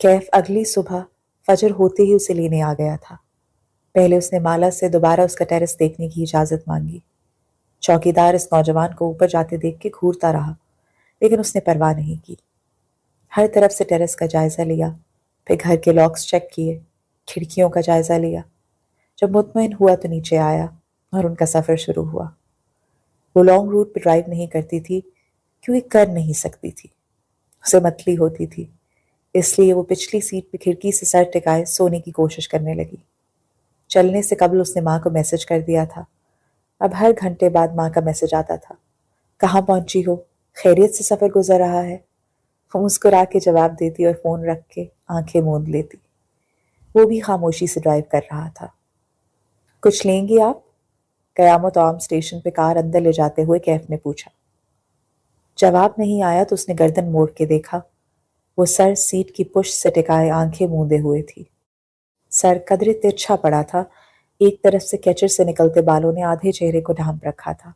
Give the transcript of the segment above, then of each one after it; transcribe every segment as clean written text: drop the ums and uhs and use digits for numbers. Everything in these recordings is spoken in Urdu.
کیف اگلی صبح فجر ہوتے ہی اسے لینے آ گیا تھا۔ پہلے اس نے مالا سے دوبارہ اس کا ٹیرس دیکھنے کی اجازت مانگی۔ چوکیدار اس نوجوان کو اوپر جاتے دیکھ کے گھورتا رہا، لیکن اس نے پرواہ نہیں کی۔ ہر طرف سے ٹیرس کا جائزہ لیا، پھر گھر کے لاکس چیک کیے، کھڑکیوں کا جائزہ لیا۔ جب مطمئن ہوا تو نیچے آیا اور ان کا سفر شروع ہوا۔ وہ لانگ روٹ پہ ڈرائیو نہیں کرتی تھی کیونکہ کر نہیں سکتی تھی، اسے متلی ہوتی تھی، اس لیے وہ پچھلی سیٹ پہ کھڑکی سے سر ٹکائے سونے کی کوشش کرنے لگی۔ چلنے سے قبل اس نے ماں کو میسج کر دیا تھا۔ اب ہر گھنٹے بعد ماں کا میسج آتا تھا، کہاں پہنچی ہو، خیریت سے سفر گزر رہا ہے؟ وہ مسکرا کے جواب دیتی اور فون رکھ کے آنکھیں موند لیتی۔ وہ بھی خاموشی سے ڈرائیو کر رہا تھا۔ کچھ لیں گی آپ؟ قیامت عام اسٹیشن پہ کار اندر لے جاتے ہوئے کیف نے پوچھا۔ جواب نہیں آیا تو اس نے گردن موڑ کے دیکھا۔ وہ سر سیٹ کی پشت سے ٹکائے آنکھیں موندے ہوئے تھی۔ سر قدرے ترچھا پڑا تھا، ایک طرف سے کیچر سے نکلتے بالوں نے آدھے چہرے کو ڈھانپ رکھا تھا۔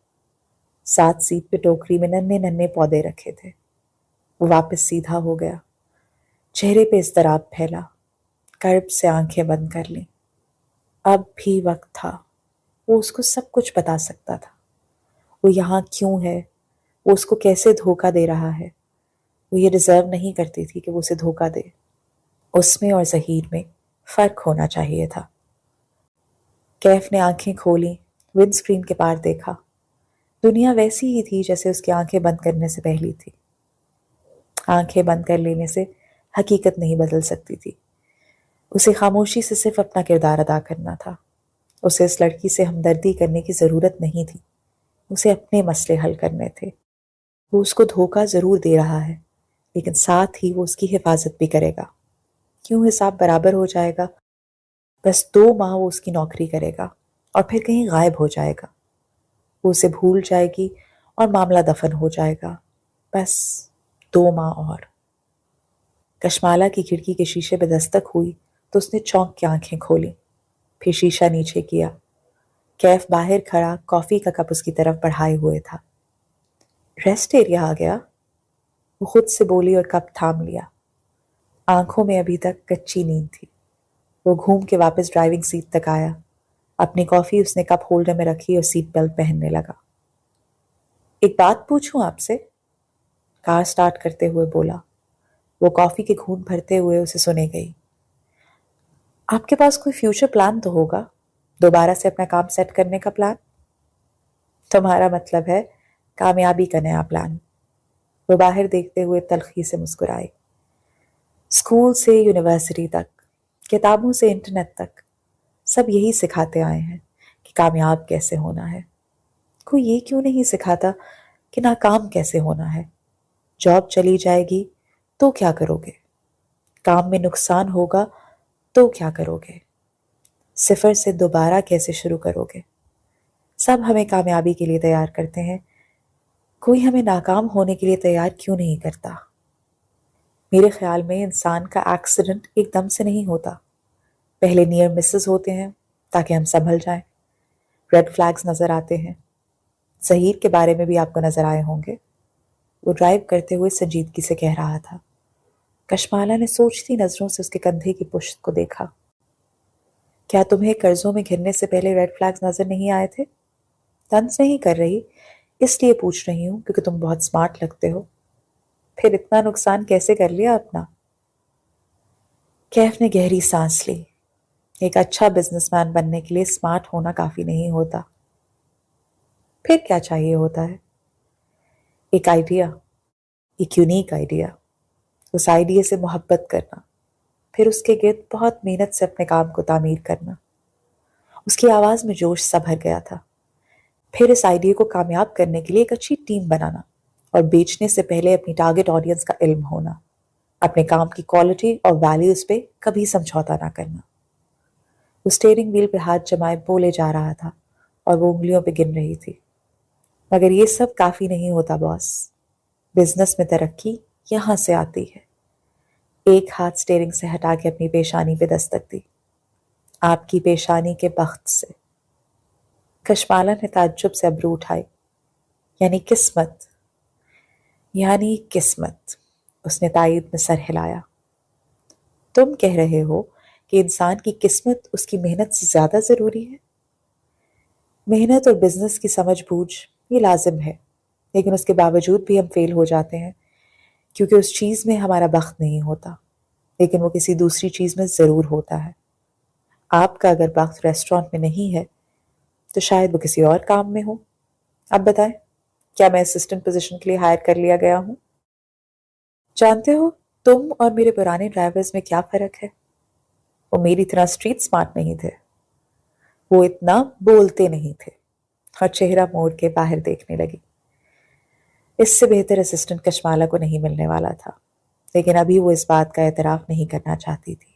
ساتھ سیٹ پہ ٹوکری میں ننھے ننھے پودے رکھے تھے۔ وہ واپس سیدھا ہو گیا، چہرے پہ اضطراب پھیلا، کرب سے آنکھیں بند کر لیں۔ اب بھی وقت تھا، وہ اس کو سب کچھ بتا سکتا تھا۔ وہ یہاں کیوں ہے، وہ اس کو کیسے دھوکہ دے رہا ہے۔ وہ یہ ڈیزرو نہیں کرتی تھی کہ وہ اسے دھوکہ دے۔ اس میں اور ظہیر میں فرق ہونا چاہیے تھا۔ کیف نے آنکھیں کھولیں، ونڈ سکرین کے پار دیکھا۔ دنیا ویسی ہی تھی جیسے اس کی آنکھیں بند کرنے سے پہلی تھی۔ آنکھیں بند کر لینے سے حقیقت نہیں بدل سکتی تھی۔ اسے خاموشی سے صرف اپنا کردار ادا کرنا تھا۔ اسے اس لڑکی سے ہمدردی کرنے کی ضرورت نہیں تھی، اسے اپنے مسئلے حل کرنے تھے۔ وہ اس کو دھوکہ ضرور دے رہا ہے، لیکن ساتھ ہی وہ اس کی حفاظت بھی کرے گا۔ کیوں حساب برابر ہو جائے گا۔ بس 2 ماہ وہ اس کی نوکری کرے گا اور پھر کہیں غائب ہو جائے گا۔ وہ اسے بھول جائے گی اور معاملہ دفن ہو جائے گا۔ بس 2 ماہ اور۔ کشمالہ کی کھڑکی کے شیشے پہ دستک ہوئی تو اس نے چونک کے آنکھیں کھولیں، پھر شیشہ نیچے کیا۔ کیف باہر کھڑا کافی کا کپ اس کی طرف بڑھائے ہوئے تھا۔ ریسٹ ایریا آ گیا، وہ خود سے بولی اور کپ تھام لیا۔ آنکھوں میں ابھی تک کچی نیند تھی۔ وہ گھوم کے واپس ڈرائیونگ سیٹ تک آیا۔ اپنی کافی اس نے کپ ہولڈر میں رکھی اور سیٹ بیلٹ پہننے لگا۔ ایک بات پوچھوں آپ سے؟ کار سٹارٹ کرتے ہوئے بولا۔ وہ کافی کے گھونٹ بھرتے ہوئے اسے سنے گئی۔ آپ کے پاس کوئی فیوچر پلان تو ہوگا، دوبارہ سے اپنا کام سیٹ کرنے کا پلان؟ تمہارا مطلب ہے کامیابی کا نیا پلان؟ وہ باہر دیکھتے ہوئے تلخی سے مسکرائی۔ اسکول سے یونیورسٹی تک، کتابوں سے انٹرنیٹ تک، سب یہی سکھاتے آئے ہیں کہ کامیاب کیسے ہونا ہے۔ کوئی یہ کیوں نہیں سکھاتا کہ ناکام کیسے ہونا ہے؟ جاب چلی جائے گی تو کیا کرو گے؟ کام میں نقصان ہوگا تو کیا کرو گے؟ صفر سے دوبارہ کیسے شروع کرو گے؟ سب ہمیں کامیابی کے لیے تیار کرتے ہیں، کوئی ہمیں ناکام ہونے کے لیے تیار کیوں نہیں کرتا؟ میرے خیال میں انسان کا ایکسیڈنٹ ایک دم سے نہیں ہوتا، پہلے نیئر مسز ہوتے ہیں تاکہ ہم سنبھل جائیں، ریڈ فلیگز نظر آتے ہیں۔ ظہیر کے بارے میں بھی آپ کو نظر آئے ہوں گے، وہ ڈرائیو کرتے ہوئے سنجیدگی سے کہہ رہا تھا۔ کشمالہ نے سوچتی نظروں سے اس کے کندھے کی پشت کو دیکھا۔ کیا تمہیں قرضوں میں گھرنے سے پہلے ریڈ فلیگز نظر نہیں آئے تھے؟ طنز نہیں کر رہی، اس لیے پوچھ رہی ہوں کیونکہ تم بہت سمارٹ لگتے ہو۔ پھر اتنا نقصان کیسے کر لیا اپنا؟ کیف نے گہری سانس لی۔ ایک اچھا بزنس مین بننے کے لیے سمارٹ ہونا کافی نہیں ہوتا۔ پھر کیا چاہیے ہوتا ہے؟ ایک آئیڈیا، ایک یونیک آئیڈیا، اس آئیڈیا سے محبت کرنا، پھر اس کے گرد بہت محنت سے اپنے کام کو تعمیر کرنا۔ اس کی آواز میں جوش سا بھر گیا تھا۔ پھر اس آئیڈیا کو کامیاب کرنے کے لیے ایک اچھی ٹیم بنانا اور بیچنے سے پہلے اپنی ٹارگٹ آڈینس کا علم ہونا، اپنے کام کی کوالٹی اور ویلیوز پہ کبھی سمجھوتا نہ کرنا۔ وہ اسٹیئرنگ وہیل پہ ہاتھ جمائے بولے جا رہا تھا اور وہ انگلیوں پہ گن رہی تھی۔ مگر یہ سب کافی نہیں ہوتا باس، بزنس میں ترقی یہاں سے آتی ہے۔ ایک ہاتھ اسٹیئرنگ سے ہٹا کے اپنی پیشانی پہ دستک دی۔ آپ کی پیشانی کے بخت سے۔ کشمالہ نے تعجب سے ابرو اٹھائی۔ یعنی قسمت؟ یعنی قسمت، اس نے تائید میں سر ہلایا۔ تم کہہ رہے ہو کہ انسان کی قسمت اس کی محنت سے زیادہ ضروری ہے؟ محنت اور بزنس کی سمجھ بوجھ یہ لازم ہے، لیکن اس کے باوجود بھی ہم فیل ہو جاتے ہیں کیونکہ اس چیز میں ہمارا بخت نہیں ہوتا، لیکن وہ کسی دوسری چیز میں ضرور ہوتا ہے۔ آپ کا اگر بخت ریسٹورانٹ میں نہیں ہے تو شاید وہ کسی اور کام میں ہو۔ اب بتائیں، کیا میں اسسٹنٹ پوزیشن کے لیے ہائر کر لیا گیا ہوں؟ جانتے ہو تم اور میرے پرانے ڈرائیورز میں کیا فرق ہے؟ وہ میری طرح اسٹریٹ اسمارٹ نہیں تھے، وہ اتنا بولتے نہیں تھے، اور چہرہ موڑ کے باہر دیکھنے لگی۔ اس سے بہتر اسسٹنٹ کشمالہ کو نہیں ملنے والا تھا، لیکن ابھی وہ اس بات کا اعتراف نہیں کرنا چاہتی تھی۔